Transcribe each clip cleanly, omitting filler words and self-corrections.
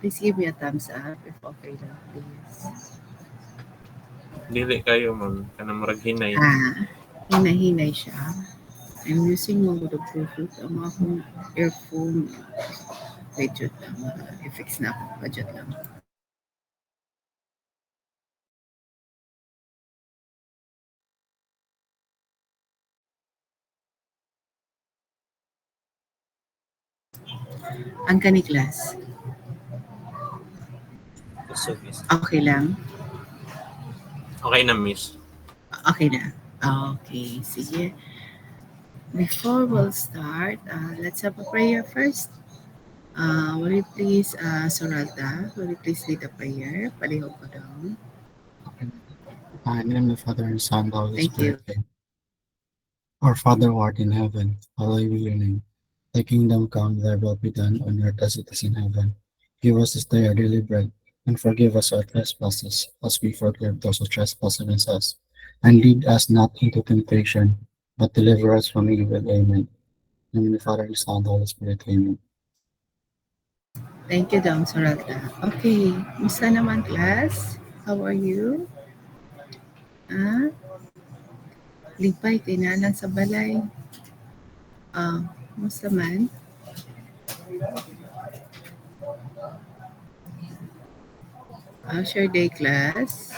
Please give me a thumbs up if okay lang, please. Dili kayo, ma'am. Kanang murag hinay. Hinahinay siya. I'm using mo the Bluetooth. Ang akong earphone. Budget lang. I-fix na ako. Budget lang. Ang kani class. Okay lang? Okay na, miss. Okay na. Okay, sige. Before we'll start, let's have a prayer first. Will you please, Soralta, will you please lead a prayer? Palihog ko down. In the name of the Father and Son, and the Holy Thank you. Spirit. Our Father who art in heaven, hallowed be your name. Thy kingdom come, thy will be done on earth as it is in heaven. Give us this day our daily bread, and forgive us our trespasses, as we forgive those who trespass against us. And lead us not into temptation, but deliver us from evil. Amen. In the name of the Father and Son, and the Holy Spirit. Amen. Thank you, Dong Soralta. Okay, musta naman class? How are you? Ah, lipay kay nanan sa balay. Musta man? How's your day, class?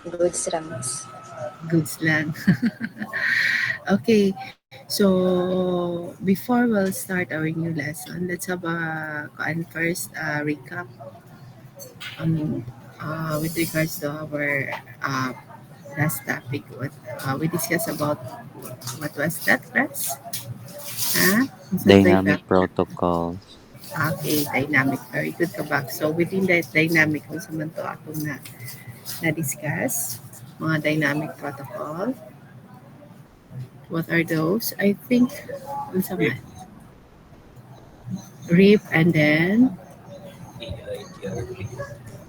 Goods Ramos. Goods lang. Okay, so before we'll start our new lesson, let's have a first recap on with regards to our uh, last topic. What we discussed about what was that class? Unsa to Dynamic recap? protocols. Okay, dynamic. Very good ka back. So within that dynamic, kung sa man to akong na-discuss, mga dynamic protocol. What are those? I think, unsa man? RIP and then,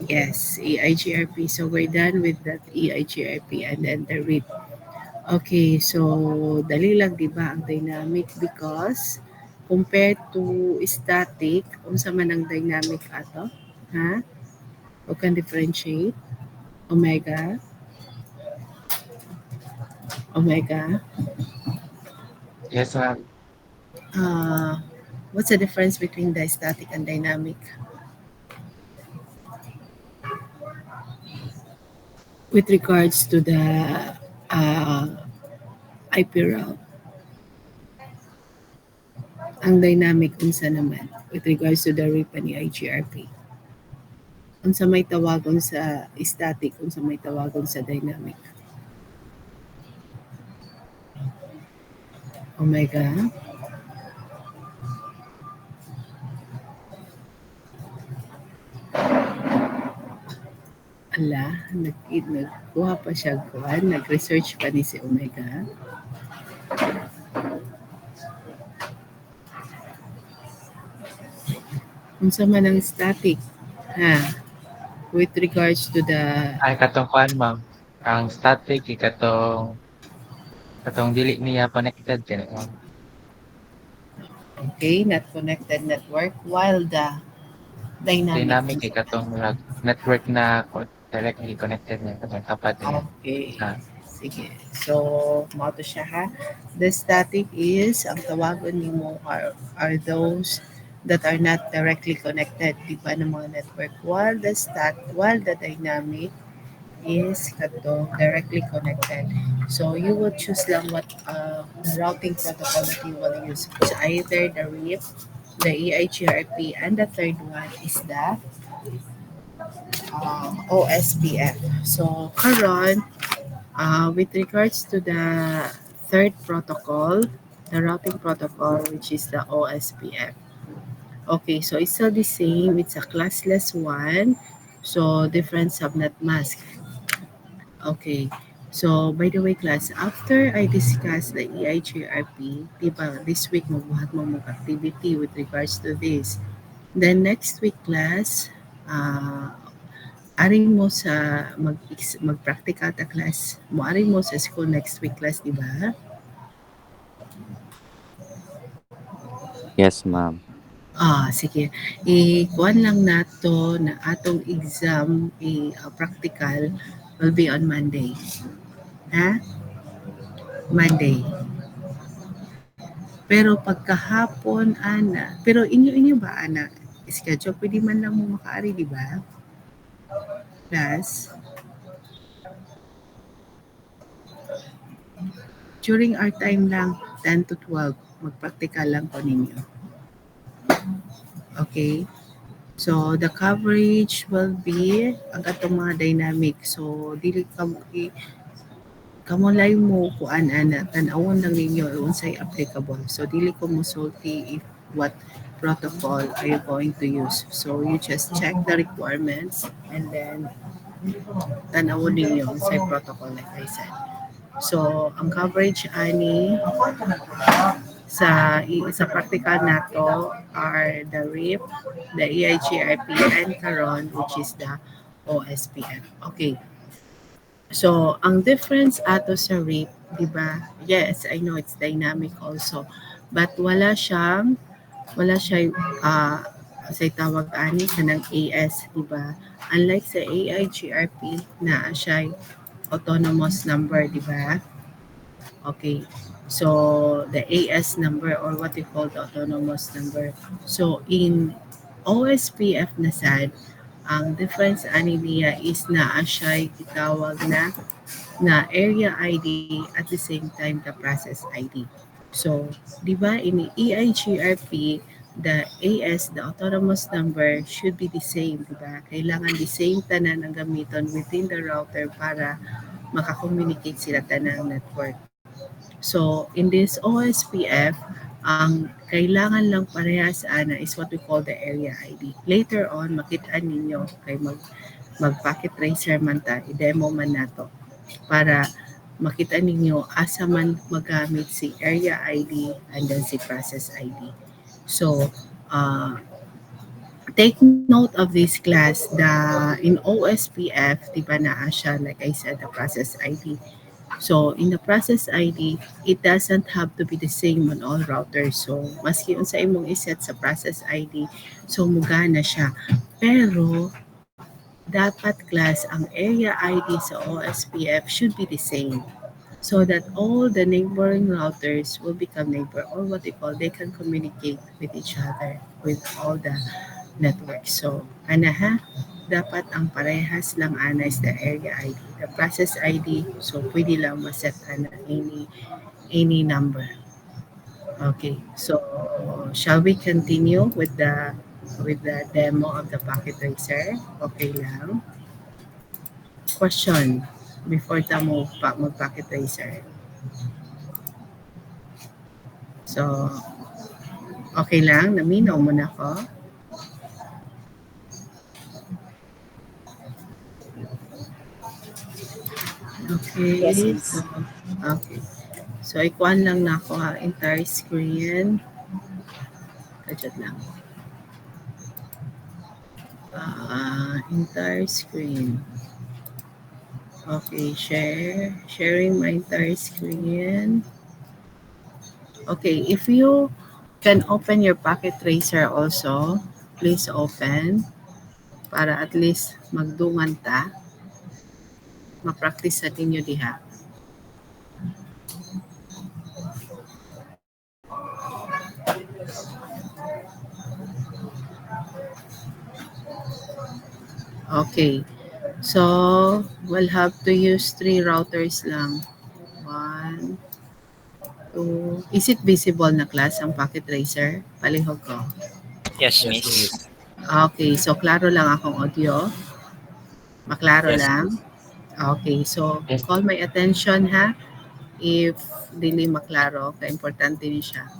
yes, EIGRP. So we're done with that EIGRP and then the RIP. Okay, so dali lang di ba ang dynamic because compared to static, unsa man ang dynamic ato? Ha? O can differentiate? Omega? Omega? Yes, ma'am. Uh, what's the difference between the static and dynamic? With regards to the uh, IP route, ang dynamic unsa naman with regards to the RIP and IGRP. Unsa may tawagon sa static, unsa may tawagon sa dynamic. Omega. Ala, nagkuha pa siya kuhan, nag-research pa ni si Omega. Unsa man ang static, ha? With regards to the Ay, katong kuan, ma'am. Ang static, katong dili niya connected, ma'am. okay, not connected network, while the Dynamic, unsa man? katong network na directly connected niya, katong tapat niya. Okay. Ah. Sige. So, mao to siya ha. The static is, ang tawagon nimo are those that are not directly connected, di ba, ng mga network. While the dynamic is kato directly connected. So, you will choose lang what the routing protocol that you will use. It's either the RIP, the EIGRP, and the third one is the OSPF. So, karon, with regards to the third protocol, the routing protocol, which is the OSPF. Okay, so it's still the same. It's a classless one. So, different subnet mask. Okay. So, by the way, class, after I discuss the EIGRP, diba, this week, magbuhat mo mga activity with regards to this. Then, next week, class, aring mo sa mag-practical ta class. Moaring mo sa school next week class, di ba? Yes, ma'am. Sige. Ikuan lang nato na atong exam, practical will be on Monday. Ha? Monday. Pero pagkahapon, ana. Pero inyo ba, ana? Schedule, pwede man lang mo makaari, di ba? Plus, during our time lang, 10 to 12, mag-practical lang po ninyo. Okay? So, the coverage will be ang atong mga dynamic. So, dili ka kamo lay mo kuan ana tan-awon lang ninyo unsay applicable. So, dili ko mo sulti if what protocol are you going to use. So, you just check the requirements and then tan-awon ninyo unsay protocol like I said. So, ang coverage ani sa practical nato are the RIP, the EIGRP, and karon which is the OSPF. Okay. So, ang difference ato sa RIP, di ba? Yes, I know it's dynamic also. But wala siya say tawag ani kanang AS, di ba? Unlike sa AIGRP na siya autonomous number, di ba? Okay. So the AS number or what we call the autonomous number. So in OSPF na sad, ang difference ani niya is na siya itawag na area ID at the same time the process ID. So, di ba in EIGRP, the AS, the autonomous number should be the same, di ba? Kailangan the same tanan ang gamiton within the router para makakommunicate sila tanang network. So, in this OSPF, ang kailangan lang parehas ana is what we call the area ID. Later on, makita ninyo kay mag-packet tracer man ta, i-demo man nato para makita ninyo asa man magamit si area ID and then si process ID. So, take note of this class. In OSPF, di ba na siya, like I said, the process ID. So, in the process ID, it doesn't have to be the same on all routers. So, maski unsa imong iset sa process ID, so mugana siya. Pero, dapat class, ang area ID sa OSPF should be the same. So that all the neighboring routers will become neighbor or what they call, they can communicate with each other with all the networks. So, ana ha? Dapat ang parehas lang ana is the area ID. The process ID, so pwede lang maset ana any number. Okay, so shall we continue with the demo of the packet tracer? Okay lang. Question before tamo mag-packet tracer. So, okay lang, naminaw mo na ko. Okay. Yes, miss. So, okay. So, ikuan lang na ako ha, entire screen. Kadyan lang. Entire screen. Okay, sharing my entire screen. Okay, if you can open your packet tracer also, please open para at least magdungan ta. Ma-practice sa ninyo diha. Okay. So, we'll have to use 3 routers lang. 1, 2. Is it visible na class ang packet tracer? Palihog ko. Yes, Yes, miss. miss. Okay, so klaro lang akong audio. Maklaro Yes, lang. Okay, so Yes. call my attention ha if dili maklaro, ka-importante ni siya.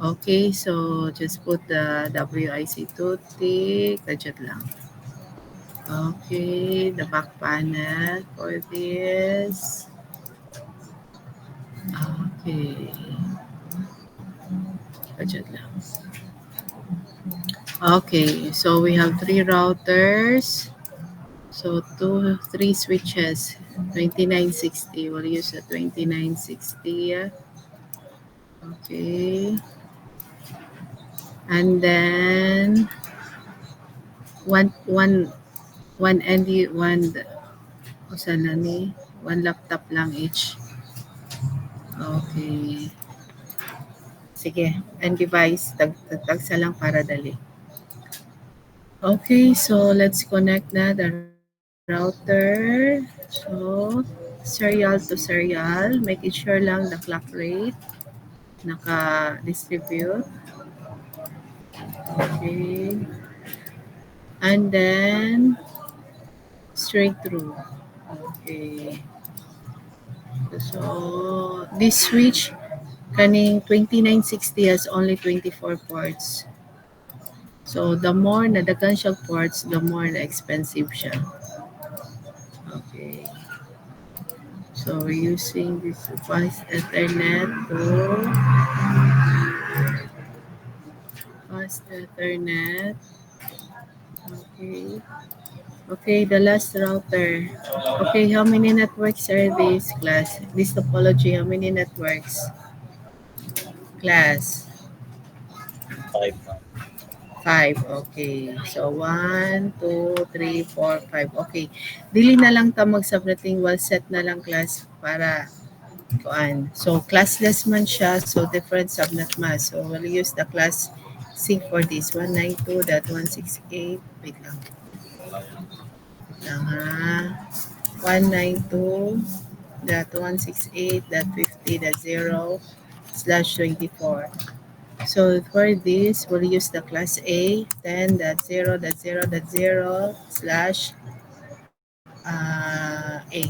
Okay, so just put the WIC tutik, kadyan lang. Okay, the back panel for this. Okay. Kadyan lang. Okay, so we have 3 routers. So 3 switches. 2960. We'll use the 2960. Okay. And then one one usa na ni one laptop lang each. Okay. Sige, and device tagsa lang para dali. Okay, so let's connect na the router. So serial to serial, making sure lang the clock rate naka-distribute. Okay. And then straight through. Okay. So this switch kaning 2960 has only 24 ports. So the more na daghan siya ports, the more na expensive siya. Okay. So we're using this fast Ethernet to fast Ethernet. Okay. Okay, the last router. Okay, how many networks are these, class? This topology, how many networks? Class? 5. 5. Okay. So, 1, 2, 3, 4, 5. Okay. Dili na lang ta mag-subnetting wall set na lang, class, para kuan. So, classless man siya. So, different subnet mask. So, we'll use the class C for this. 192.168. Wait lang. Lang ha. 192.168.50.0/24. So for this, we'll use the class A 10.0.0.0 slash 8.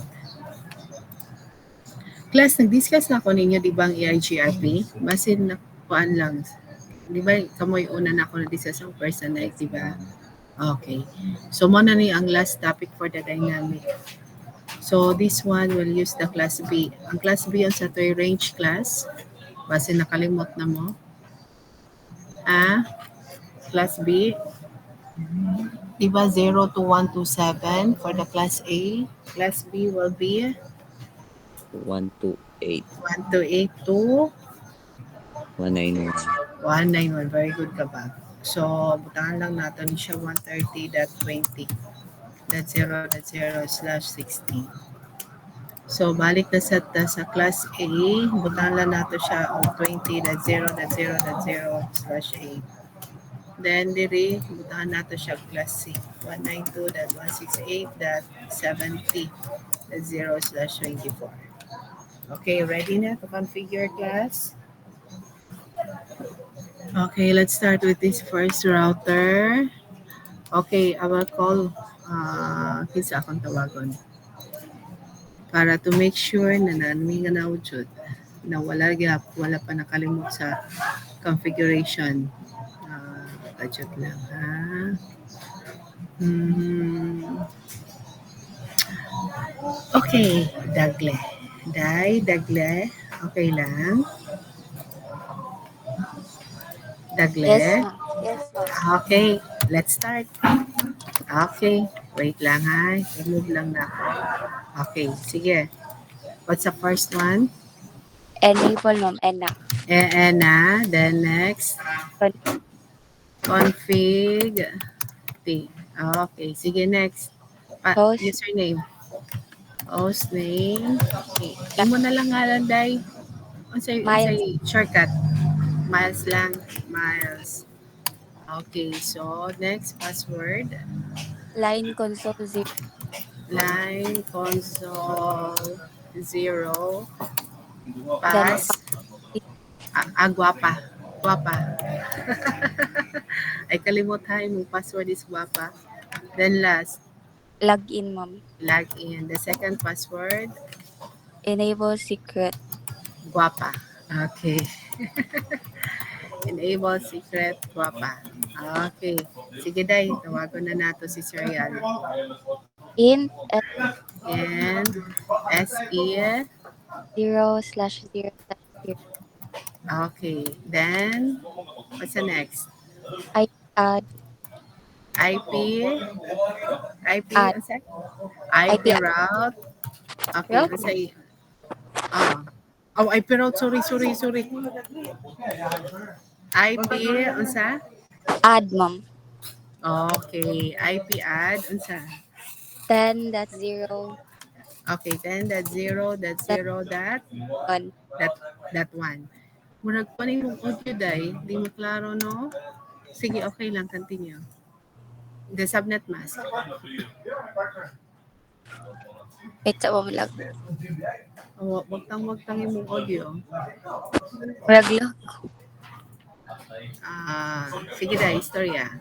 Class, nag-discuss na ako ninyo, di ba, ang EIGRP? Basin na kuan lang. Di ba, kamoy una na ako na-discuss ang personalize, di ba? Okay. So, muna ni ang last topic for the dynamic. So, this one will use the class B. Ang class B yung sa toy range class. Base nakalimot na mo. Class B. Diba 0 to 127 for the class A. Class B will be 1 to 8. 1 to 8 to 191. 191. Very good ka ba? So, butangan lang natin siya 130.20.0.0/16. So, balik na sa class A, butangan lang natin siya o 20.0.0.0/8. Then, diri, butangan natin siya class C, 192.168.70.0/24. Okay, ready na to configure, class? Okay, let's start with this first router. Okay, I will call kinsa akong tawagon para to make sure na nami nga naudjud na wala pa nakalimot sa configuration. Budget lang ha. Okay, Dagle. Dagle. Okay lang. Dagle. Yes, ma'am. Yes, ma'am. Okay, let's start. Okay, wait lang ha. I-move lang na ako. Okay, sige. What's the first one? Enable, ma'am. ENA. ENA. Then next, config T. Okay, sige next. Host. Username. Host name. Okay. Imo na lang nga lang, day. Unsay shortcut. Miles lang. Miles. Okay, so next password. Line console 0. Line console 0. Then Pass. Guwapa. Guwapa. Ay, kalimot ha. Yung password is guwapa. Then last, login, ma'am. log in. The second password, Enable secret. guwapa. Okay. Enable secret, guwapa. Okay. Sige, day. Tawagan na nato si Serial. In And SE. 0/0/0. Okay. Then, what's the next? I add IP. IP. Add. Ano sa'yo? IP IP. route. Okay. Route? Ano sa'yo? Oh, IP route. Sorry. IP unsa? Add, ma'am. Okay, IP add unsa? 10.0. Okay, then that zero, One. that one. Murag pa ni mong audio day, di mo klaro no? Sige, okay lang, continue. The subnet mask. Wait, sa lag. Wagtang imong audio. Lag. Sige day, istorya.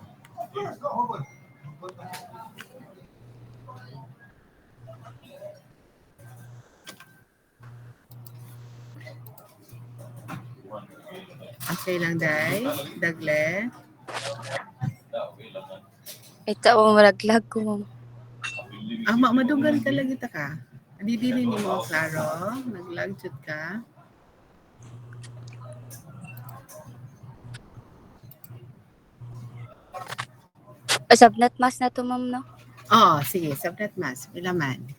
Okay lang day, dagle. Wait, sa lag ko, ma'am. Madugal talaga ta ka. Di dili ni mo klaro, naglagjud ka. Subnet mask na to, ma'am, no? Sige, subnet mask. Pila man.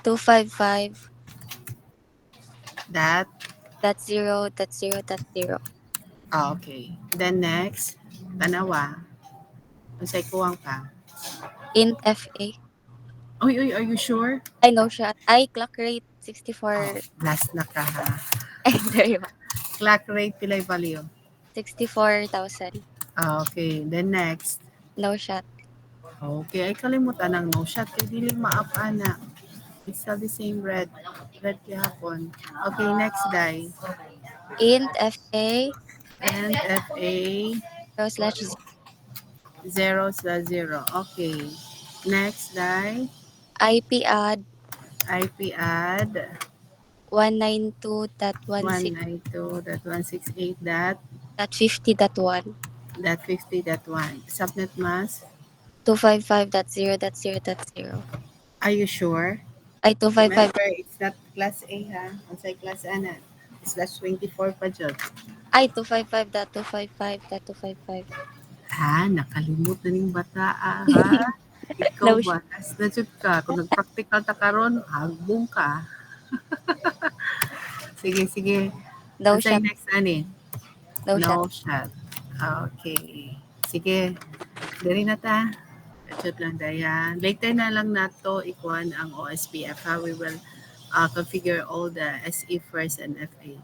255. That, Dot zero. Dot zero. Dot zero. okay. Then next, tanawa. Unsay kuwang pa. Int FA. Uy, are you sure? I know siya. Clock rate 64. Last na ka ha. Ay, sorry, ma'am. Clock rate pilay value. 64,000. Okay, then next. No shot. Okay, ay kalimutan ng no shot. Kaya dili ma-up na. It's still the same red. Red kahapon. Okay, next die. Int FA. And FA 0/0. 0/0. Okay. Next die. IP add IP add 192.16. 192.168.50.1. 50.1. Subnet mask. 255.0.0.0. Are you sure? Ay, 255. Remember, it's not class A ha. Unsay class A na. It's slash 24 pa dyan. Ay, 255.255.255. Nakalimut na ning bata ha. Ikaw No ba? As na jud ka. Kung nag-practical ta karon, hagbong ka. Sige. No Unsay shot. next ani? No shot. No shot. Okay. Sige. Diri na ta. Chat lang dayan. Later na lang nato ikuan ang OSPF ha. We will configure all the SE first and FA.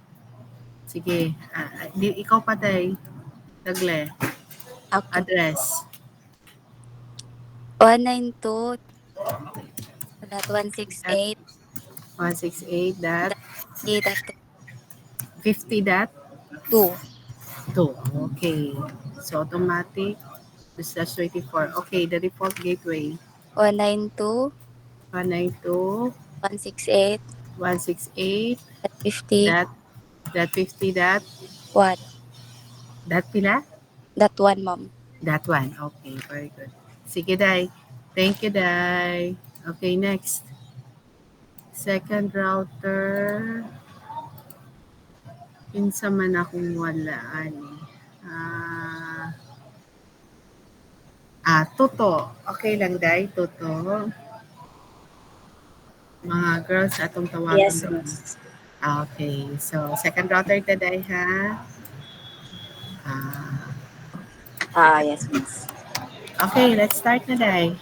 Sige. Ikaw pa day. Tagle. Okay. Address. 192.168. 168 dot 8.2. 50.2. Okay. So automatic. Slash 24. Okay. The default gateway. 192. 192. 168. 168. 50. That 50 that. What? That pila? That one, ma'am. That one. Okay, very good. Sige, Day. Thank you, Day. Okay, next. Second router. Pinsa man akong wala, ani. Toto. Okay lang, Day. Toto. Mga girls, atong tawagan. Yes, miss. Okay. So, second router today, ha? Yes, miss. Okay, let's start na, Day.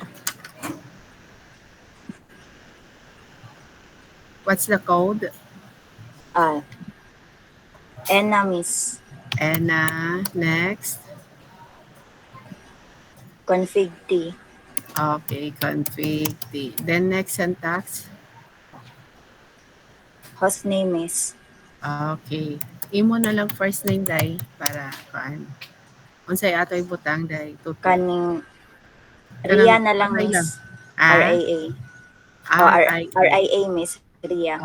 What's the code? Enna, miss. And next. Config T. Okay, config T. Then next syntax. Host name is Okay. Imo na lang first name, Day, para kaan. Unsay ato ibutang, Day? Tuto. kaning Ria na lang, okay miss. Ah? RAA. R-I-A. RIA, miss. Ria.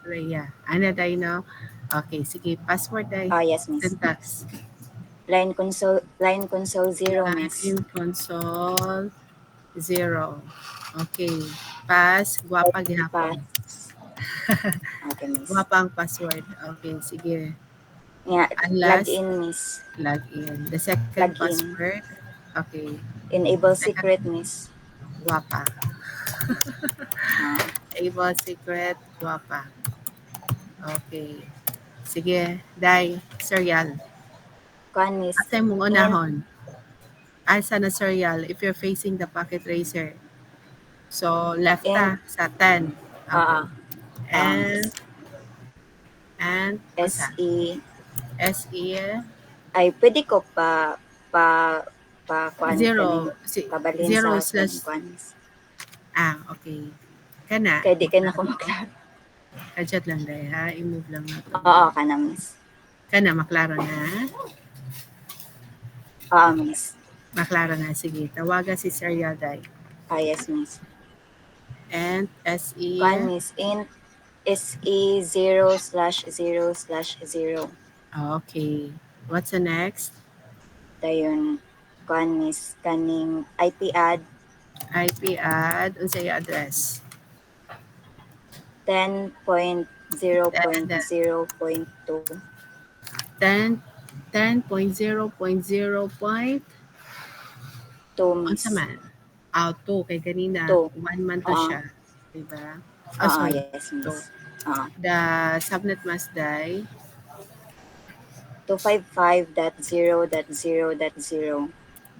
Rhea. Ano, Day, no? Okay, sige. Password, Day. Yes, miss. Syntax. Line console 0, miss. Line console 0. Okay. Pass. Guwapa gihapon. Pass. Okay, miss. Guwapa ang password. Okay, sige. Nga, Unless- login, miss. Login. The second Login. password. Okay. Enable secret, miss. Guwapa. Able secret. Guwapa. Okay. Sige. Day. Serial. Kuan miss. Asa mong unahon? Asa na serial if you're facing the pocket eraser. So, left sa 10. Okay. And, miss. unsa? SE. SE, Ay, pwede ko pa kuan zero. pabalhin Zero sa slash, kuan miss. okay. Kana. Kaya di ka na ko maklaro. Kadjat lang dahil ha. I-move lang natin. Oo, kana miss. Kana, maklaro na. Oo, miss. Maklaro na. Sige, tawagan si Sir Yaday. Yes, miss. And SE, Kuan miss. Int SE 0/0/0. okay. What's the next? Dayon, kuan miss. Kaning IP add IP add, unsay address? 10.0.0.2. 10.0.0. 2 Unsa miss. man? 2 kay kanina 2. 1 man to siya, di ba? Sorry. Yes, 2. miss. The subnet mask die 255.0.0.0.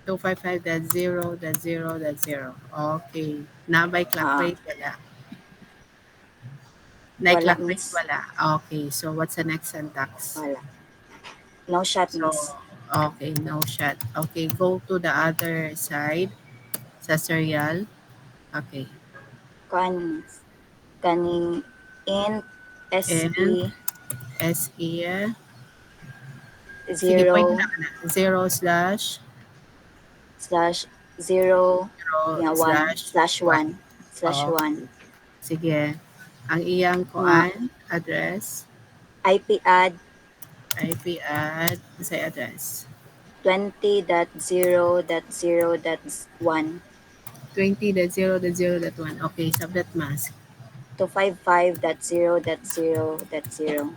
255.0.0.0. Okay. Nabay clock Ah, rate wala. wala, Clock rate miss. wala. Okay. So what's the next syntax? Wala. No shot, So miss. okay, no shot. Okay, go to the other side sa serial. Okay. Kuan miss. Kaning int SE And SE. Sige, pwede 0 na ka na. 0 slash slash 0 0 1 slash slash 1. 1 slash Okay. 1. Sige. Ang iyang Nga kuan address, IP add IP add, say address. 20.0.0.1 20.0.0.1. Okay, subnet mask. to 55.0.0.0.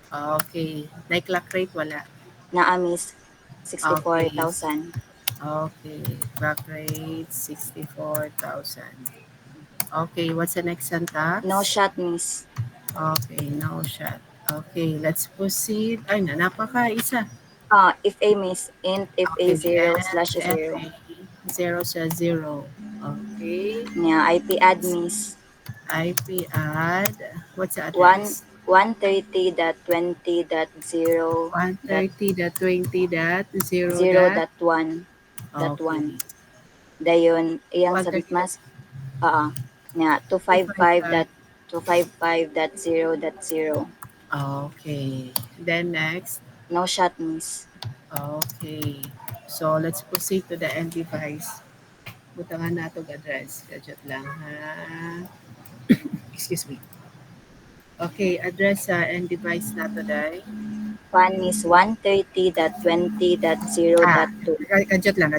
Okay. Clock rate wala. Naamis Okay. 64,000. Okay. Clock rate 64,000. Okay, what's the next syntax? No shot, miss. Okay, no shot. Okay, let's proceed. Ay, napaka-isa. If A, miss. Int if A Okay, 0/0. 0 sa 0. Okay. Nya IP add, miss. IP add. What's the 1 address? 130.20.0 130.20.0. Okay. Dayon iyang submit 130. mask. Nya 255. 255.0.0. Okay. Then next. No shot, miss. Okay. So let's proceed to the end device. Butangan nato address. Gadget lang ha. Excuse me. Okay, address sa end device nato dai. One is 130.20.0.2. Gadget lang.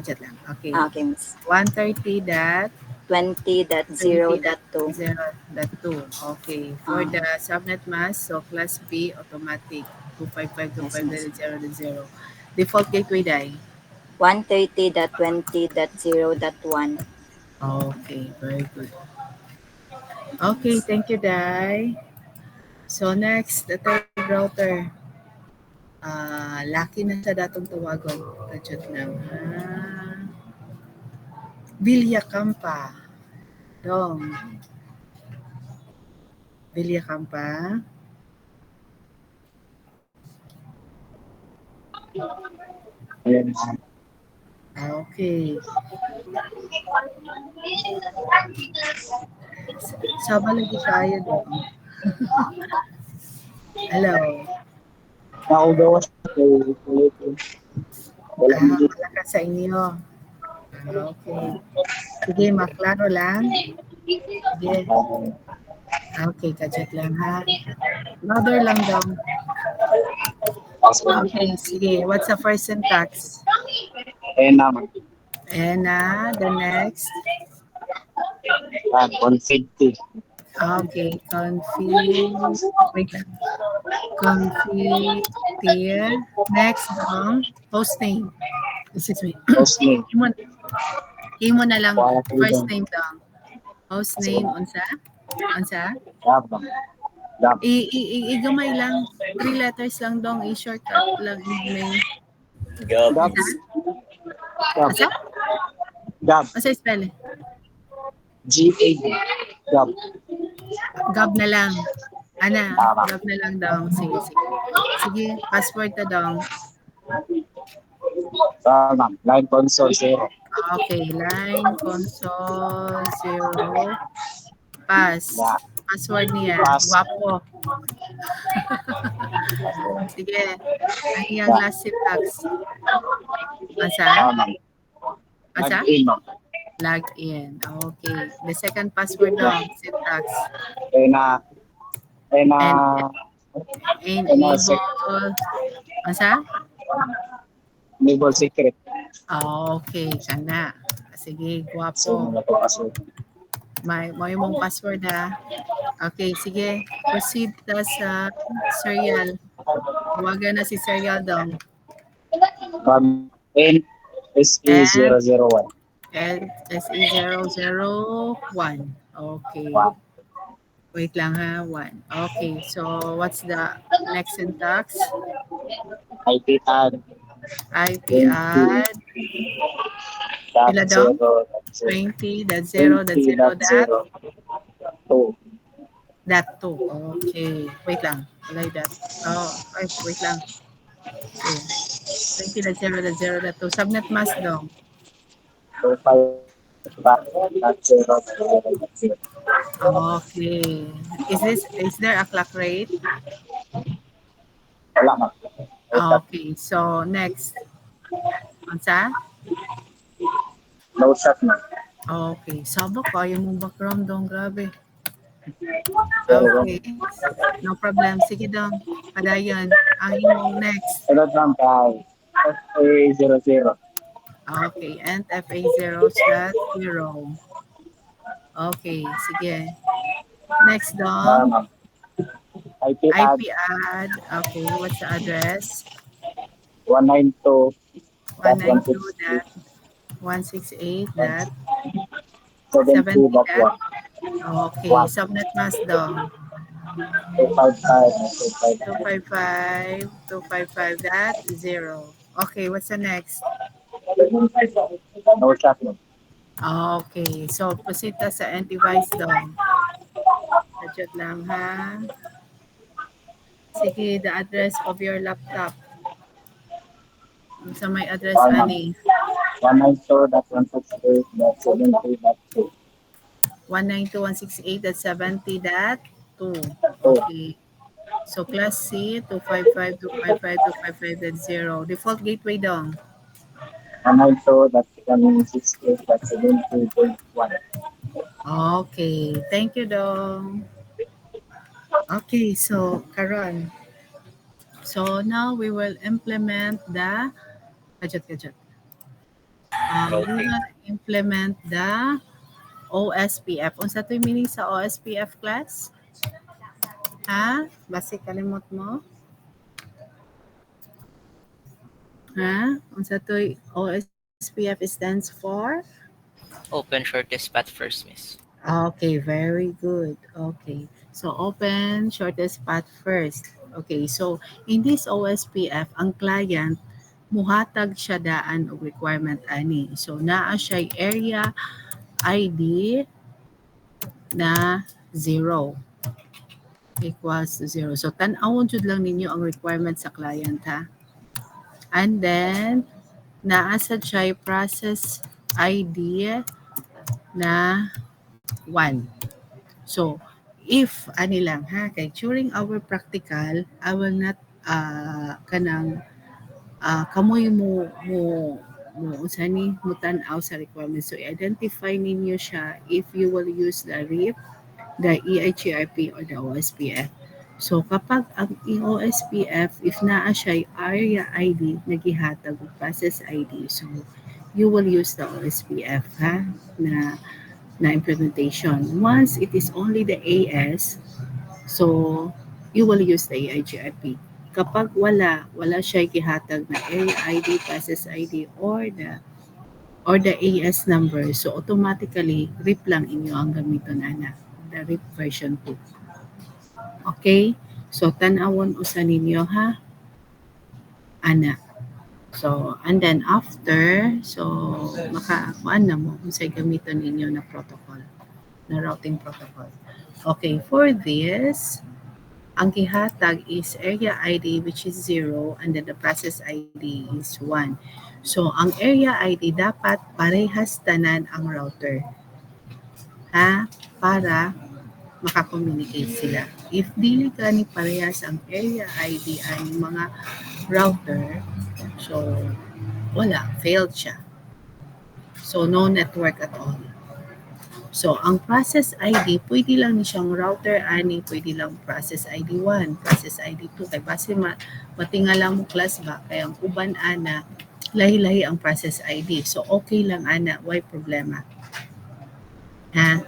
Okay. Okay, miss. 130 dot 20.0.2. 20.0.2. Okay. For the subnet mask, so class B automatic Yes, miss. 255.255.0.0. Default gateway dai. 130.20.0.1. Okay, very good. Okay, thank you, Dai. So next, the third router. Laki na sa datong tawagon. Kajot lang. Villacampa. Dong. Villacampa. Okay. Saba lagi tayo dong. Hello. Nakagawas ko. Wala ka sa inyo. Okay. Sige, maklaro lang. Sige. Okay, kajot lang ha. Louder lang daw. Okay, sige. What's the first syntax? naman. And the next. Config. Okay, config. Wait lang. Config tier. Next, host name. Excuse me. Host name. Himo na lang first name dong. Host name unsa? Igamay lang. 3 letters lang dong. I-shortcut lang yung name. Gab. Gab. Asa? Gab. Asa? Gab. Asa spell? G-A-B. Gab. Gab na lang. Ana, Tama. gab na lang daw. Sige, sige. Sige, password na daw. Tama. Line console 0. Okay, line console 0. Pass. Yeah. Password niya. Pass. Guwapo. Sige. Ang iyang Yeah. last syntax. Asa? Tama. Asa? Log in, ma'am. Log in. Okay. The second password daw. Syntax. Ena Enable. Asa? enable secret. Okay. Kana. Sige. So, Guwapo. wala po kasi. May mong password ha. Okay, sige. Proceed na sa serial. Tawagan na si serial daw. NSE001. And SE001. Okay. Wait lang ha. 1. Okay, so what's the next syntax? IP add IP add. Pila daw? 20.0.0. That 2. Okay. Wait lang. Like that. Oh, ay, wait lang. Okay. 20.0.0. Subnet mask daw. 25.0.0. Okay. Is there a clock rate? Wala, ma'am. Okay. So next. Ansa? No shot, ma'am. Okay. Sabak pa yung mong background dong. Grabe. Pero, Okay. No problem. Sige dong. Padayon. Ang imong next. sunod, ma'am, kay FA00. Okay. And FA0/0. Okay. Sige. Next dong. Ma'am. IP add IP add. Okay. What's the address? 192.168. 192.168.70. 72.1. Okay. Subnet mask dong. 255. 255.255.0. Okay. What's the next? No shot, ma'am. Okay. So proceed ta sa antivirus dong. Adjust lang ha. Sige, the address of your laptop. Sa may address ani? 192.168.70.2. 192.168.70.2. Okay. So class C, 255.255.255.0. Default gateway dong. 192.168.70.1. Okay. Thank you dong. Okay, so karon. So now we will implement the gadget. We will implement the OSPF. Unsa to'y meaning sa OSPF class? Ha? Basi kalimot mo? Ha? Unsa to'y OSPF stands for? Open shortest path first, miss. Okay, very good. Okay. So open shortest path first. Okay, so in this OSPF, ang client muhatag siya daan og requirement ani. So naa siya area ID na 0 equals to 0. So tan-awon jud lang ninyo ang requirement sa client ha. And then naa sa siya process ID na 1. So if ani lang ha, kay during our practical, I will not kanang kamoy mo unsa ni mo tan-aw sa requirements. So identify ninyo siya if you will use the RIP, the EIGRP or the OSPF. So kapag ang OSPF, if naa siya area ID nagihatag og process ID, so you will use the OSPF ha na implementation. Once it is only the AS, so you will use the EIGRP. Kapag wala siya gihatag na area ID, process ID, or the AS number, so automatically RIP lang inyo ang gamiton ana, the RIP version 2. Okay? So tan-awon usa ninyo ha. Ana. So, and then after, so, makakuan na mo kung sa'y gamiton ninyo na protocol, na routing protocol. Okay, for this, ang gihatag is area ID which is 0 and then the process ID is 1. So, ang area ID dapat parehas tanan ang router. Ha? Para makakommunicate sila. If dili ka ni parehas ang area ID ang mga router, so wala, failed siya. So, no network at all. So, ang process ID, pwede lang ni siyang router ani, pwede lang process ID 1, process ID 2. Kay base matingala mo class ba, kaya ang uban ana, lahi-lahi ang process ID. So, okay lang ana, why problema? Ha?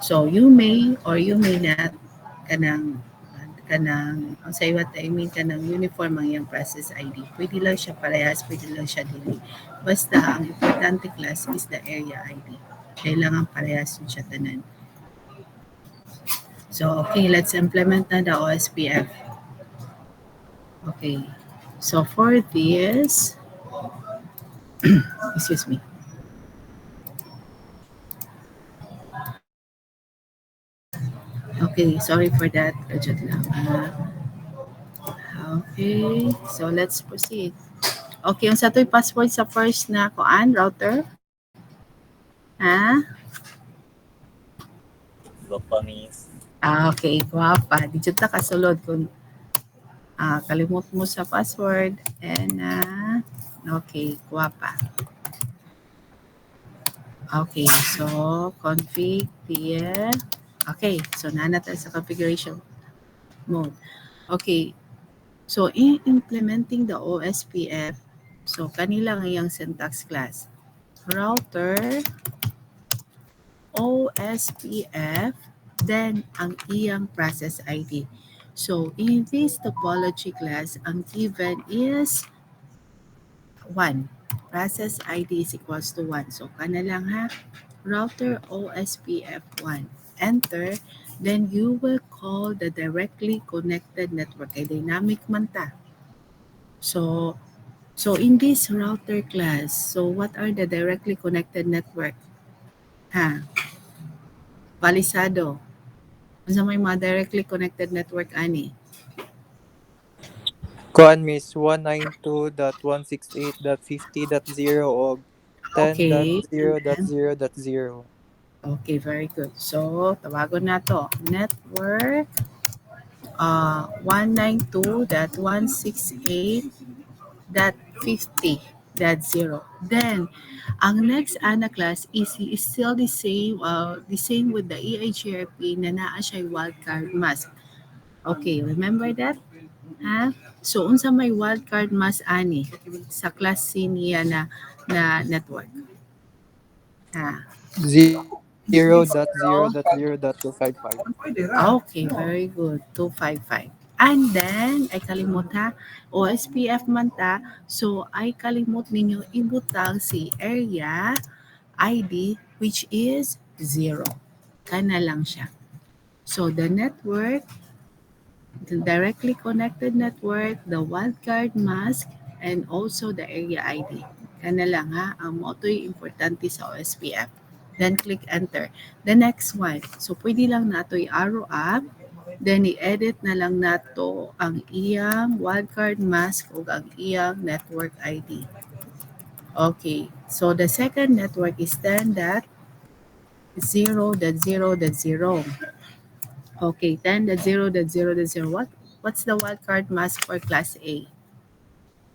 So, you may or you may not kanang ang say what I mean kanang uniform ang iyang process ID. Pwede lang siya parehas, pwede lang siya dili. Basta ang importante class is the area ID. Kailangan parehas yun siya tanan. So, okay, let's implement na the OSPF. Okay. So, for this, excuse me. Okay, sorry for that. Gadget lang. Okay, so let's proceed. Okay, yung sa to'y password sa first na kuan, router? Ha? Guwapa, miss. Okay, guwapa. Di dyan ta kasulod kung kalimot mo sa password. And, okay, guwapa. Okay, so config here. Okay, so nanata sa configuration mode. Okay, so in implementing the OSPF, so kanila ngayang syntax class. Router, OSPF, then ang iyang process ID. So in this topology class, ang given is 1. Process ID is equals to 1. So kana lang ha, router OSPF1. Enter, then you will call the directly connected network. Ay dynamic man ta. So in this router class, so what are the directly connected network? Ha? Palisado. Unsa may mga directly connected network ani? Kuan miss 192.168.50.0 og Okay. 10.0.0.0. Okay, very good. So, tawagon na to. Network 192.168.50.0. Then, ang next ana class is still the same with the EIGRP na naa siya wildcard mask. Okay, remember that? Ha? So, unsa may wildcard mask ani sa class C niya na network? Ha? 0.0.0.255. Okay, very good. 255. And then, ay kalimot ha, OSPF man ta, so ay kalimot ninyo ibutang si area ID which is 0. Kana lang siya. So the network, the directly connected network, the wildcard mask, and also the area ID. Kana lang ha, ang mo to'y importante sa OSPF. Then click enter. The next one, so pwede lang nato i-arrow up, then i-edit na lang nato ang iyang wildcard mask o ang iyang network ID. Okay, so the second network is 10.0.0.0. Okay, 10.0.0.0. What's the wildcard mask for class A?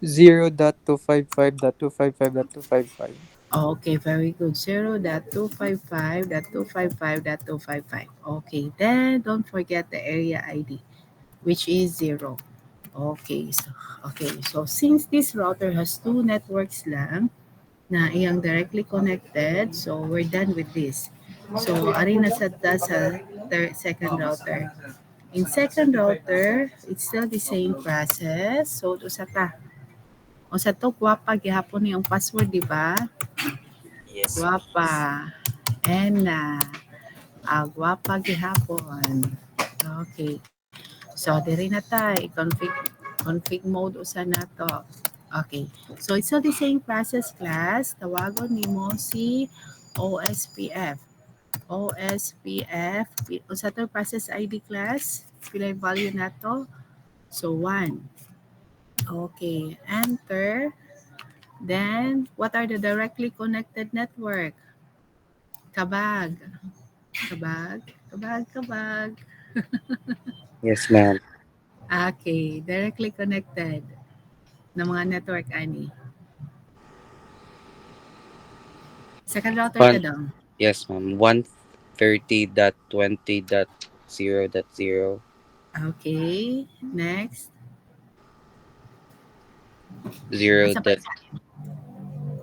0.255.255.255. Okay, very good. 0.255.255.255. Okay, then don't forget the area ID, which is 0. Okay, so since this router has two networks lang na iyang directly connected, so we're done with this. So, ari na sa second router. In second router, it's still the same process. So, usa ta. O sa to, guwapa, gihapon yung password, di ba? Yes. Guwapa. Ena. Guwapa gihapon. Okay. So, diri na tayo. Config mode usa na to. Okay. So, it's the same process, class. Tawagon nimo si OSPF. OSPF. Unsa to process ID, class? Pila yung value nato? So, 1. Okay. Enter. Then, what are the directly connected network? Kabag. Kabag. Kabag, kabag. Yes, ma'am. Okay. Directly connected na mga network, ani. Second router ka One, daw. yes, ma'am. 130.20.0.0. Okay. Next. 0 Asa pa dot isa?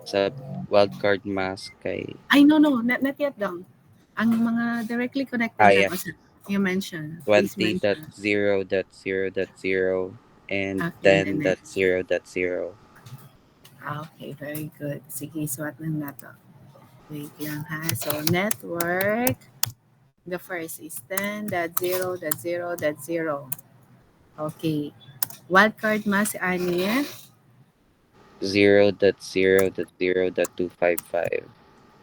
sa wildcard mask kay Ay, no, no. Not yet daw. Ang mga directly connected na yeah. asa you mention. Please mention. 20.0.0.0 and Okay, the next. 10.0.0. Okay, very good. Sige, suwat lang nato. Wait lang ha. So, network. The first is 10.0.0.0. Okay. Wildcard mask ani 0.0.0.255.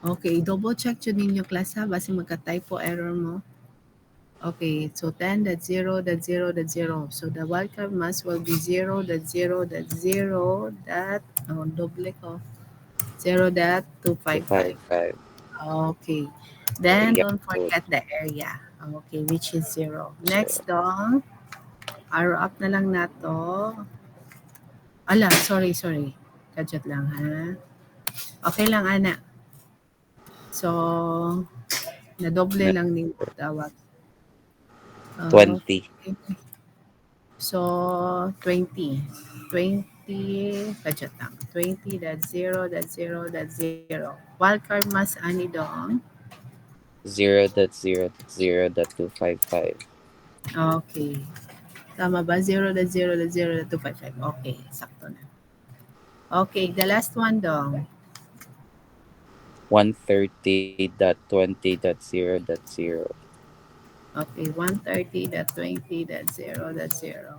Okay, double check yun ninyo class ha, basi magka-typo error mo. Okay, so 10.0.0.0. So the wildcard mask will be 0.0.0. Double ko. 0.255. 255. Okay. Then Yeah, don't good. forget the area. Okay, which is 0. So, Next dong, arrow up na lang nato. Ala, sorry. Kadjot lang ha. Okay lang, ana. So, nadoble lang ning tawag. 20. So, 20. 20, kadjot lang. 20.0.0.0. Wildcard mas ani dong. 0.0.0.255. Okay. Tama ba? 0.0.0.255. Okay, sakto na. Okay, the last one dong. 130.20.0.0. Okay, 130.20.0.0.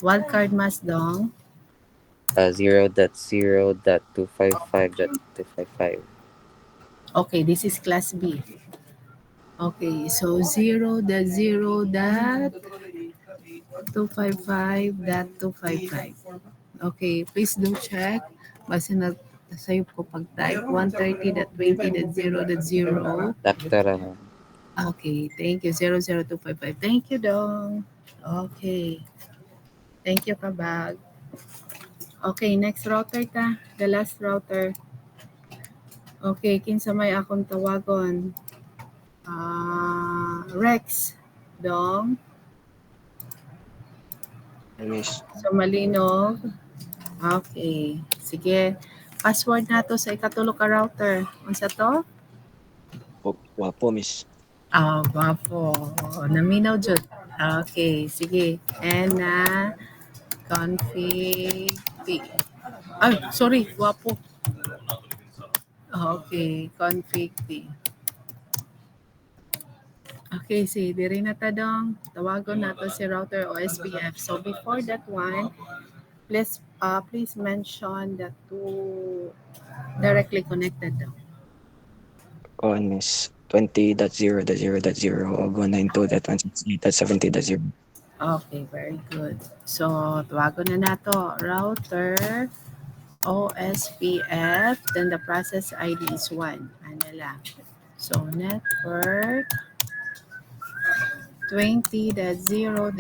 Wildcard mas dong. 0.0.255.255. Okay, this is class B. Okay, so 0.0.255.255. Okay, please do check. Basta nasayop ko pag-type 130.20.0.0. Daktara, ma'am. Okay, thank you. 00255. Thank you, Dong. Okay. Thank you, Kabag. Okay, next router ta. The last router. Okay, kinsa may akong tawagon. Rex. Dong. Miss. So, malinog. Okay. Sige. Password nato sa ikatulo ka router. Unsa to? Wapo, Miss. Wapo. Naminaw jud. Okay, sige. And config P. Ay, sorry. Wapo. Okay, config P. Okay, si diri na ta dong. Tawagon nato si router OSPF. So before that one, please mention the two directly connected daw. Kuan, Miss. 20.0.0.0 o 192.168.70.0. Okay, very good. So, tawagon na nato. Router OSPF, then the process ID is 1. Anila. So, network 20.0.0.0.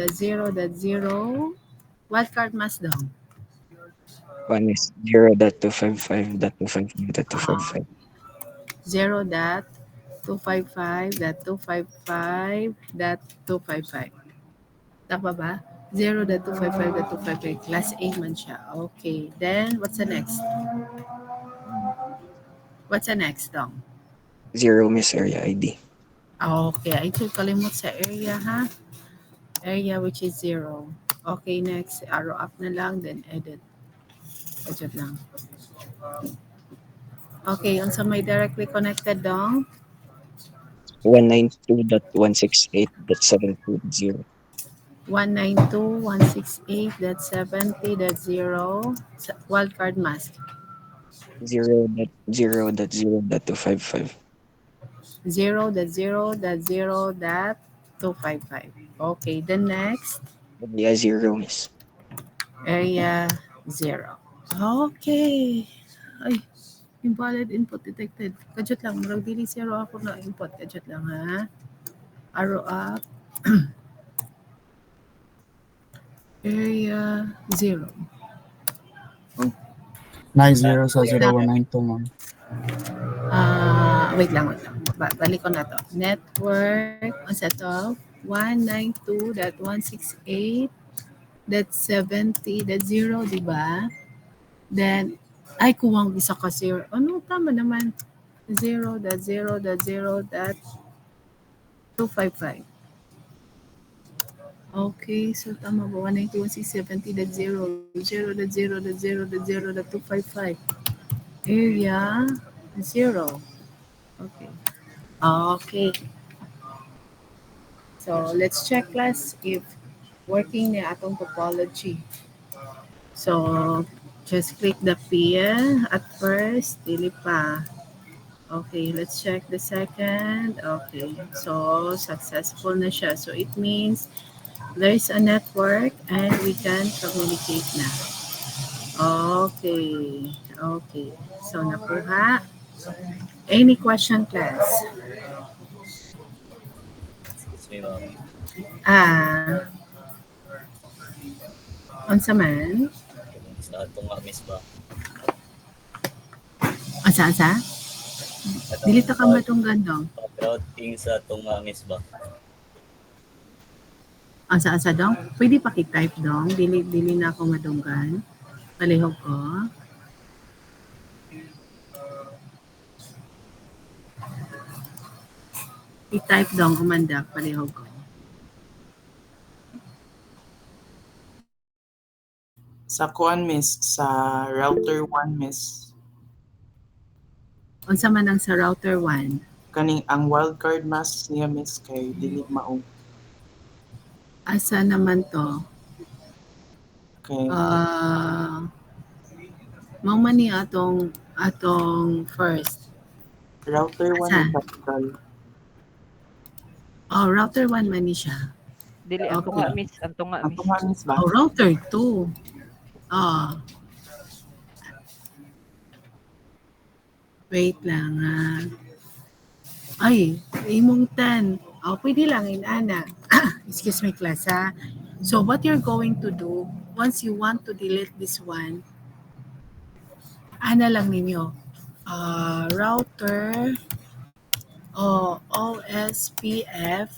Wildcard mas daw. Kuan, Miss. 0.255.255.255. 0.255.255.255. Tama ba? 0.255.255. Class A man siya. Okay. Then, what's the next? What's the next, Dong? 0, Miss, area ID. Okay. Ay, ito kalimut sa area, ha? Area which is 0. Okay, next. Arrow up na lang, then edit. Adjust lang. Okay, unsa may directly connected, Dong? 192.168.720. 192.168.70.0 wildcard mask. 0.0.0.255. 0.0.0.255. Okay, the next Area 0, miss. area 0. Okay. Ay, invalid input detected. Kajut lang, murag dili 0 ako na input. Kajut lang ha. Arrow up. Area 0. 90 sa 0192, ma'am. Wait lang. Balik ko na to. Network, ang set of 192.168.70.0, di ba? Then, ay, kuwang isa ka 0. Ano, tama naman. 0.0.0.255. Okay, so tama ba? 191.670.0, 0.0.0.0.255. Area 0. Okay. Okay. So, let's check class if working na atong topology. So, just click the P at first, dili pa. Okay, let's check the second. Okay, so successful na siya. So, it means there's a network and we can communicate na. Okay. Okay. So, nakuha. Any question, class? Excuse me, ma'am. Unsa man? Sa tunga, miss ba? Asa? Dili ta ka matunggan dong. Routing sa tunga, miss ba? Asa dong? Pwede paki-type dong. Dili na ako madunggan. Palihog ko. I-type dong umanda palihog ko. Sa kuan, miss, sa router 1, miss. Unsa man ang sa router 1? Kaning ang wildcard mask niya, miss, kay dili mao. Asa naman to? Okay. Mao man ni atong first. Router 1 Asa? capital. Oh, router 1 man ni siya. Dili, ang tunga, miss. Ang tunga, Ang miss. tunga, miss ba? Oh, router 2. Oh. Wait lang ha. Ay, imong 10. Oh, pwede lang inana. Excuse me, class ha. So what you're going to do, once you want to delete this one, ana lang ninyo. Router OSPF.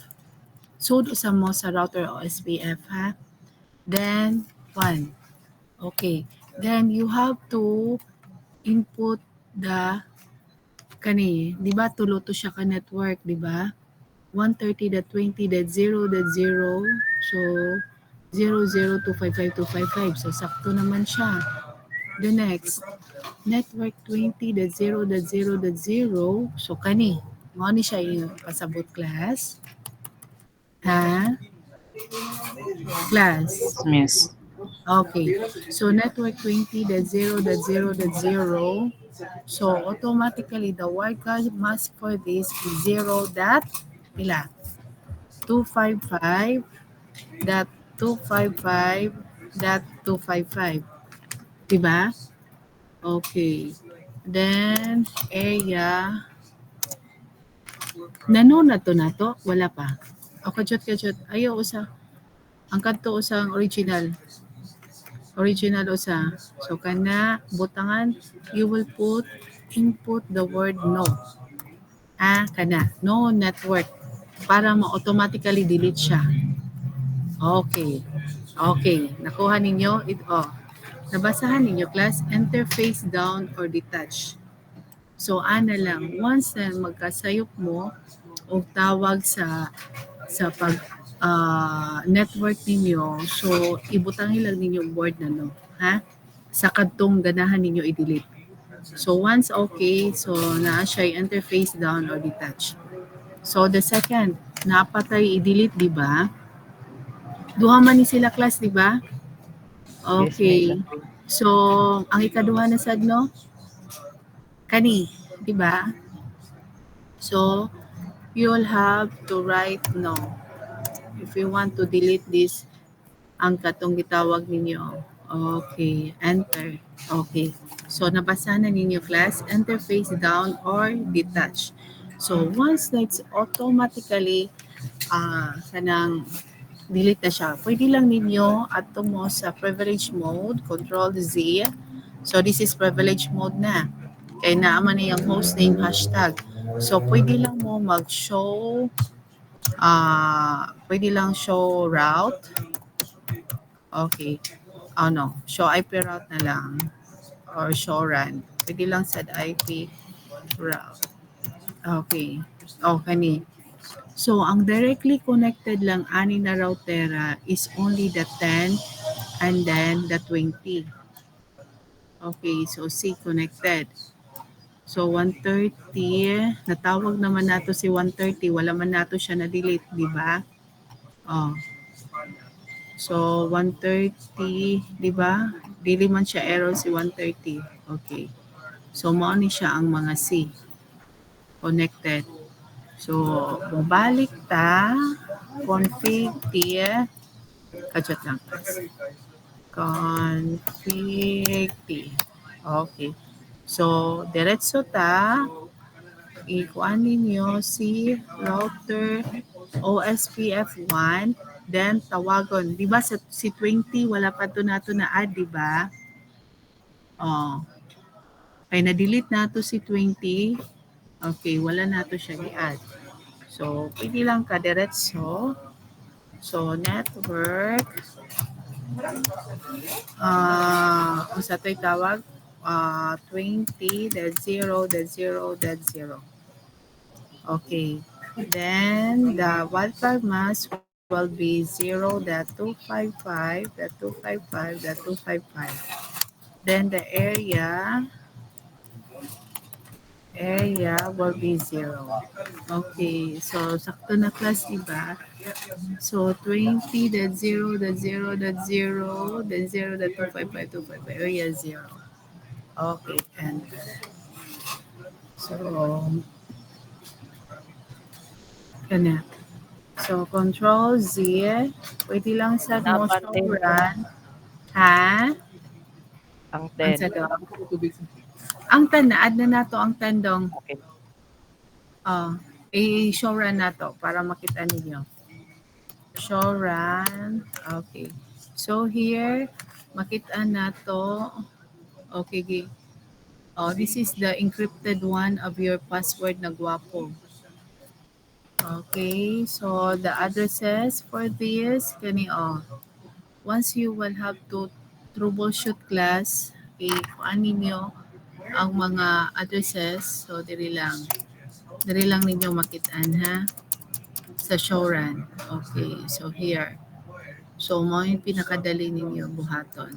So, isa mo sa router OSPF ha. Then, 1. Okay. Then, you have to input the di ba tulo to siya ka network, di ba? 130.20.0.0 so 00255.255 so sakto naman siya. The next network 20.0.0.0 so kani mo ni siya yung pasabot class ha class Miss. okay so network 20.0.0.0 so automatically the wildcard mask for this is 0.255.255.255 diba? Okay then area na to wala pa o kajot ayaw usa ang kanto usang original usa so kana butangan you will input the word no kana no network para ma-automatically delete siya okay nakuha ninyo nabasahan ninyo class enter face down or detach so ana lang once na magkasayop mo o tawag sa pag network ninyo so ibutang lang ninyo board na no ha sa kadtong ganahan ninyo i-delete so once okay so naa siya interface down or detach so the second napatay i-delete di ba Duha man ni sila class, di ba? Yes, Okay. ma'am. So, ang ikaduha na sad no? Kani, di ba? So, you'll have to write no. If you want to delete this, ang katong gitawag ninyo. Okay, enter. Okay. So, nabasa na ninyo class, enter face down or detach. So, once na it's automatically kanang delete na siya, pwede lang ninyo ato mo sa privilege mode, control Z. So, this is privilege mode na. Kaya naaman na yung hostname hashtag. So, pwede lang mo mag-show, pwede lang show route. Okay. Oh no, show IP route na lang. Or show run. Pwede lang sa IP route. Okay. Oh, kani. So, ang directly connected lang ani na routera is only the 10 and then the 20. Okay, so C connected. So, 130, natawag naman nato si 130, wala man nato siya na-delete, di ba? Oh. So, 130, di ba? Dili man siya error si 130. Okay. So, mao ni siya ang mga C connected. So, bumalik ta, config T, kajat lang. Config T. Okay. So, diretso ta, ikuan ninyo si router OSPF1, then tawagon. Di ba si 20, wala pa to nato na add, di ba? Oh. Kaya na-delete nato si 20. Okay, wala nato siya i-add. So, pwede lang ka diretso. So, network. Kung sa ito'y tawag, 20.0.0.0. Okay. Then, the wildcard mask will be 0.255.255.255. Then, the area will be 0. Okay. So, sakto na class, diba? So, 20.0.0.0, then 0.255.255, area 0. Okay, enter. So, ganyan. So, control Z, pwede lang sa mo show run. Ha? Ang Ang 10. sa ang tan, na-add na nato ang tandong. Okay. I-show run nato para makita ninyo. Show run. Okay. So, here, makita nato. Okay. Oh, this is the encrypted one of your password na guwapo. Okay, so the addresses for this, once you will have to troubleshoot class, kuan ninyo ang mga addresses, so diri lang ninyo makitaan ha, sa showrun. Okay, so here. So, mo yung pinakadali ninyo buhaton.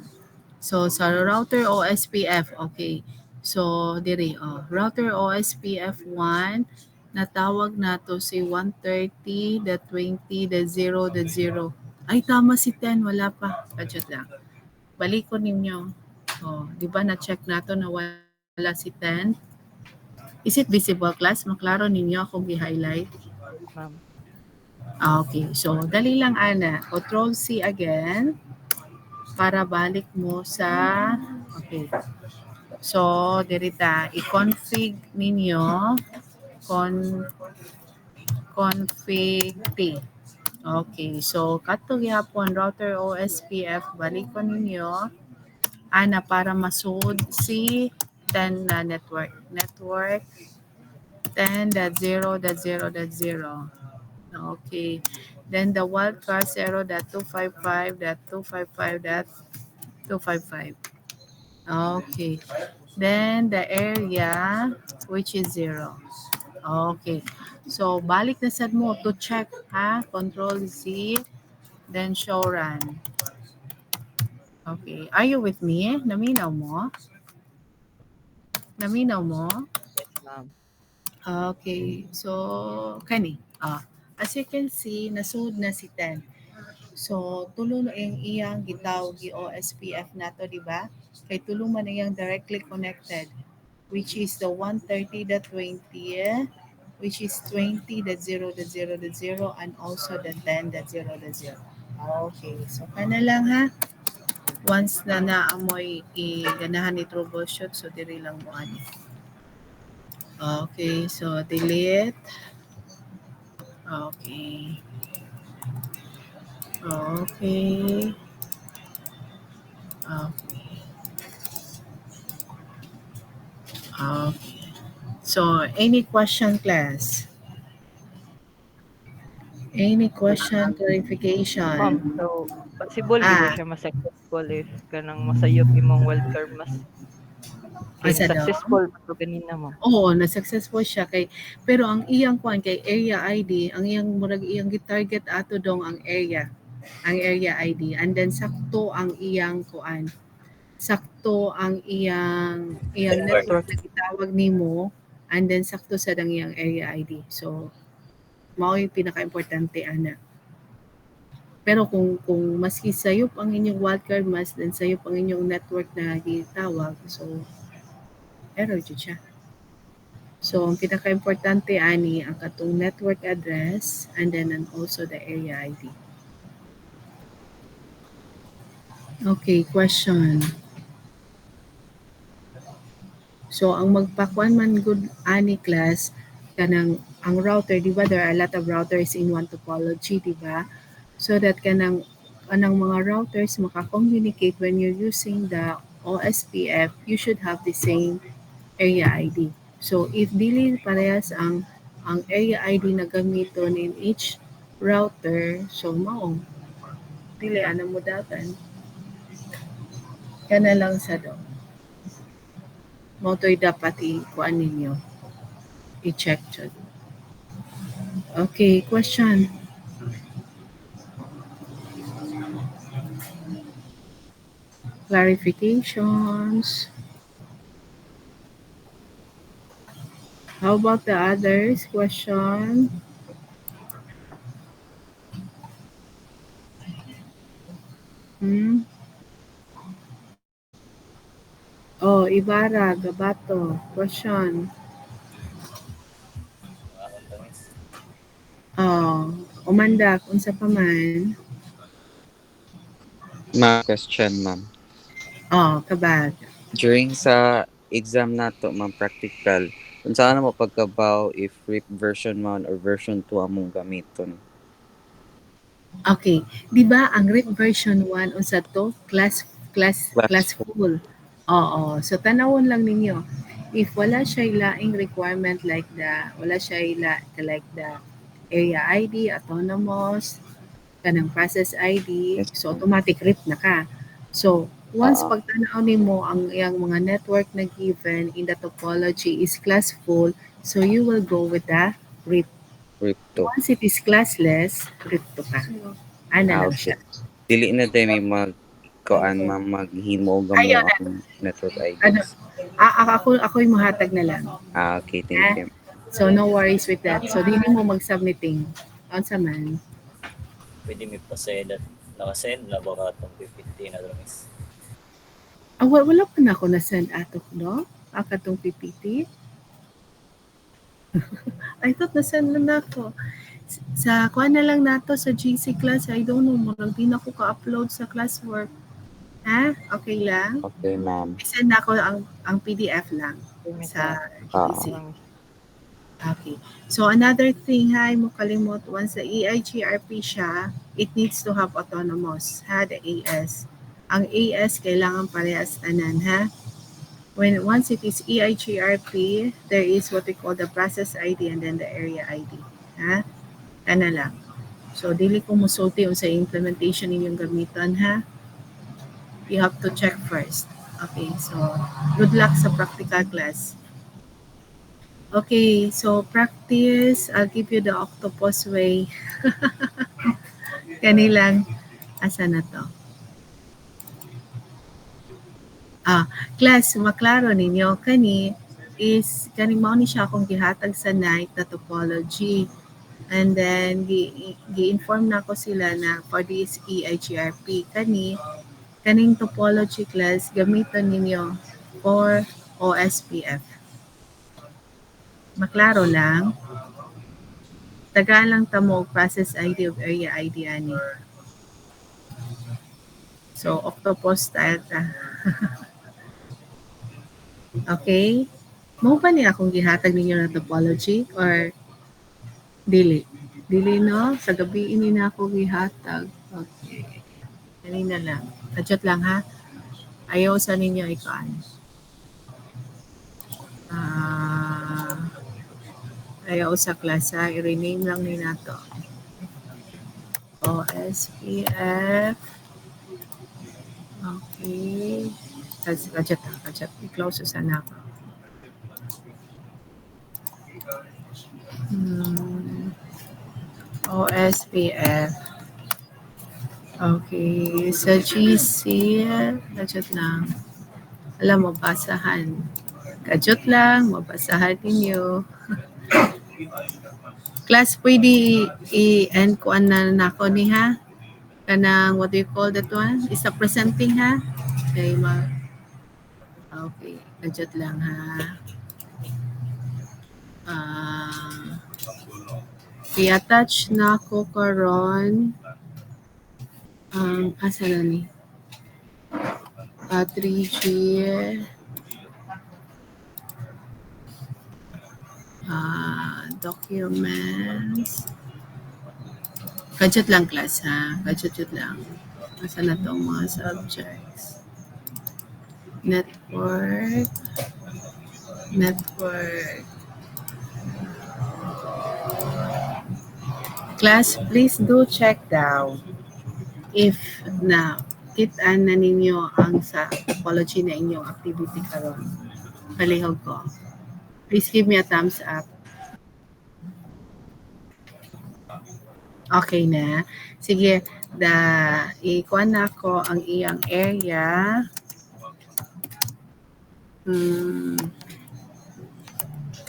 So, sa router OSPF, okay. So, diri, router OSPF1, natawag nato si 130.20.0.0. Ay, tama si 10, wala pa. Kadyo lang. Balik ko ninyo. Di ba na-check nato na wala si 10? Is it visible class? Maklaro ninyo akong i-highlight. Ma'am. Okay, so dali lang ana. Control C again para balik mo sa okay. So, dirita i-config ninyo config T. Okay, so kato gyapon router OSPF balik ko ninyo ana para masud si 10 na network 10.0.0.0. Okay. Then the wildcard 0.255.255.255. Okay. Then the area, which is 0. Okay. So, balik na sad mo to check, ha? Control Z, then show run. Okay. Are you with me? Naminaw mo? Naminaw mo? Yes, ma'am. Okay. So, kani. As you can see, nasud na si 10. So tulo na yung iyang gitawag gi OSPF nato, di ba? Kay tulo man iyang directly connected, which is the 130.20, which is 20.0.0.0, and also the 10.0.0. Okay, so kana lang ha. Once na naamoy ganahan ni troubleshoot, so diri lang mo ani. Okay, so delete. Okay. Okay. Okay. Okay. So, any question, class? Any question, Ma'am, clarification? so possible gyud ba Ah, siya ma-successful if kanang masayop imong wildcard mas kay asa daw? successful man to ganina, ma'am. Oo, na-successful siya kay pero ang iyang kwan kay area ID, ang iyang murag iyang gi-target ato dong ang area ID, and then sakto ang iyang kuan, sakto ang iyang network Network. na gitawag nimo, and then sakto sa dang iyang area ID. So mao yung pinaka-importante ana. Pero kung maski sayop ang inyong wildcard mas then sayop ang inyong network na gitawag, so error jud siya. So, ang pinaka-importante ani ang katong network address and then and also the area ID. Okay, question. So, ang magpakuan man good ani class kanang ang router, di ba there are a lot of routers in one topology, di ba? So that kanang mga routers maka-communicate when you're using the OSPF, you should have the same area ID. So if dili parehas ang area ID na gamiton in each router, so mao dili ana mo dagan. Kana lang sa do. Mao to'y dapat i-kuan ninyo. I-check jud. Okay, question. Clarifications. How about the others? Question. Oh, Ibarra, Gabato. Question. Oh, Umandak, unsa pa man? Question, ma'am. Oh, kabag. During sa exam nato, ma'am, practical, kung saan mo pagkabaw if RIP version 1 or version 2 among gamiton? Okay, di ba ang RIP version 1 unsa to? Class full. Oo, so tanawon lang ninyo. If wala siya laing requirement like like the area ID, autonomous, kanang process ID, so automatic RIP na ka. So, once pagtanaw nimo ang iyang mga network na given in the topology is class full, so you will go with the RIP. RIP 2. Once it is classless, RIP 2 ka. Ana lang siya. Dili na tayo may maghimo gamo ang network ID. Ano, ako'y mahatag na lang. Okay, thank you. So, no worries with that. So, dili mo mag-submitting. Unsa man. Pwede mi pa-send at naka-send na ba ka itong PPT na miss? Wala pa na ako na-send ato, no? Akatong PPT. I thought na-send na ako. Sa kuha na lang nato sa GC class, I don't know, murag di na ako ka-upload sa classwork. Ha? Okay lang? Okay, ma'am. I-send na ako ang PDF lang sa GC. Okay. So, another thing, mo kalimot, once the EIGRP siya, it needs to have autonomous, ha, the AS. Ang AS, kailangan parehas tanan, ha? Once it is EIGRP, there is what we call the process ID and then the area ID, ha? Kana lang. So, dili ko musulti sa implementation ninyong gamiton, ha? You have to check first. Okay, so, good luck sa practical class. Okay, so practice. I'll give you the octopus way. Kanilang, asa na to? Class, maklaro ninyo, kani mao ni siya akong gihatag sa night na topology. And then, gi-inform na ko sila na for this EIGRP, kaning topology class, gamiton ninyo for OSPF. Maklaro lang. Tagaan lang tamo process ID of area ID ani. So, octopus style ta. Okay? Mo ba ni akong gihatag ninyo ng topology or dili? Dili no? Sa gabi ini na ako gihatag. Okay. Kanina lang. Adjust lang ha. Ayaw sa ninyo ikaan. Ayaw sa klasa. I-rename lang ni nato. OSPF. Okay. Kajat. I-close sa nako. OSPF. Okay. Sa GC, kajat lang. Alam mo, basahan. Kajot lang, mabasahan ninyo. Class, pwede i-end ko na nako ni ha? Kanang, what do you call that one? Isa presenting ha? Okay, okay, kajot lang ha. I-attach na ko karon asa na ni? 3G documents. Kajot lang class ha. Kajot lang. Asa na itong mga subjects? Network. Class, please do check down if na kitaan na ninyo ang sa topology na inyong activity karon. Palihog ko. Please give me a thumbs up. Okay na. Sige, ikuha na ako ang iyang area.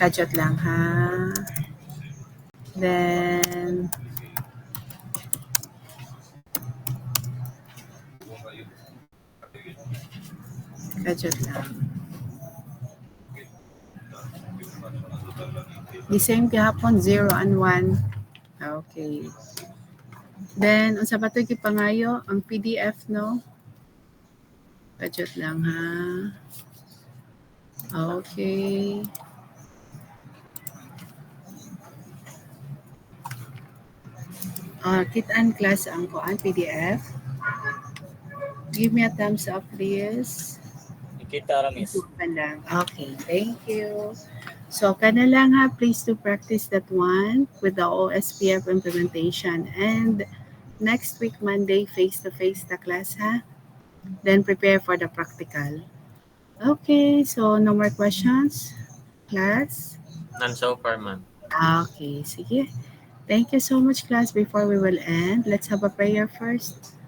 Kajot lang ha. Then, kajot lang. The same kahapon, 0 and 1. Okay. Then, unsa pa ito kipangayo? Ang PDF, no? Kajot lang, ha? Okay. Kitaan class ang koan PDF. Give me a thumbs up, please. Kita ra, miss. Okay, thank you. So, kana lang ha, please to practice that one with the OSPF implementation. And next week, Monday, face-to-face the class ha. Then prepare for the practical. Okay, so no more questions, class? None so far, ma'am. Okay, sige. Thank you so much, class. Before we will end, let's have a prayer first.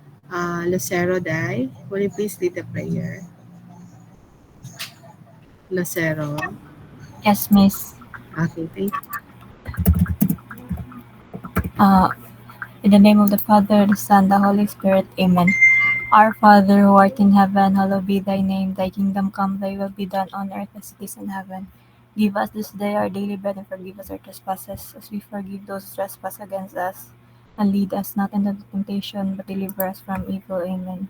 Lucero Dai, will you please lead the prayer? Lucero. Yes, miss. Okay, thank you. In the name of the Father, the Son, the Holy Spirit, amen. Our Father who art in heaven, hallowed be thy name. Thy kingdom come, thy will be done on earth as it is in heaven. Give us this day our daily bread and forgive us our trespasses, as we forgive those who trespass against us. And lead us not into temptation, but deliver us from evil. Amen.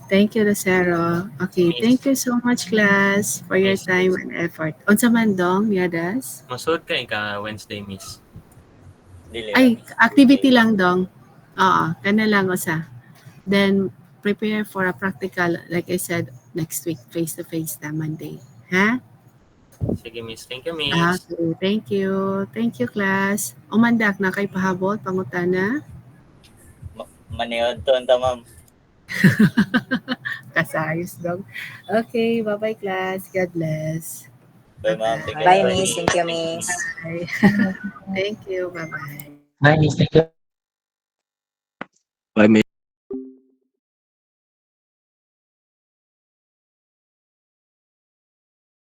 Thank you, Lucero. Okay, thank you so much, class, for your time and effort. Unsa man dong, Yadas? Masud ka ika Wednesday, miss. Ay, activity lang dong. Oo, kana lang usa. Then, prepare for a practical, like I said, next week, face-to-face na Monday. Ha? Sige, miss. Thank you, miss. Okay, thank you. Thank you, class. Umandak na kay pahabot, pangutana. Maniod to, anta, ma'am. Kasayos dong. Okay, bye-bye, class. God bless. Bye, ma'am. Bye, miss. Thank you, miss. Bye. Thank you. Bye-bye. Bye, miss. Thank you. Bye, miss.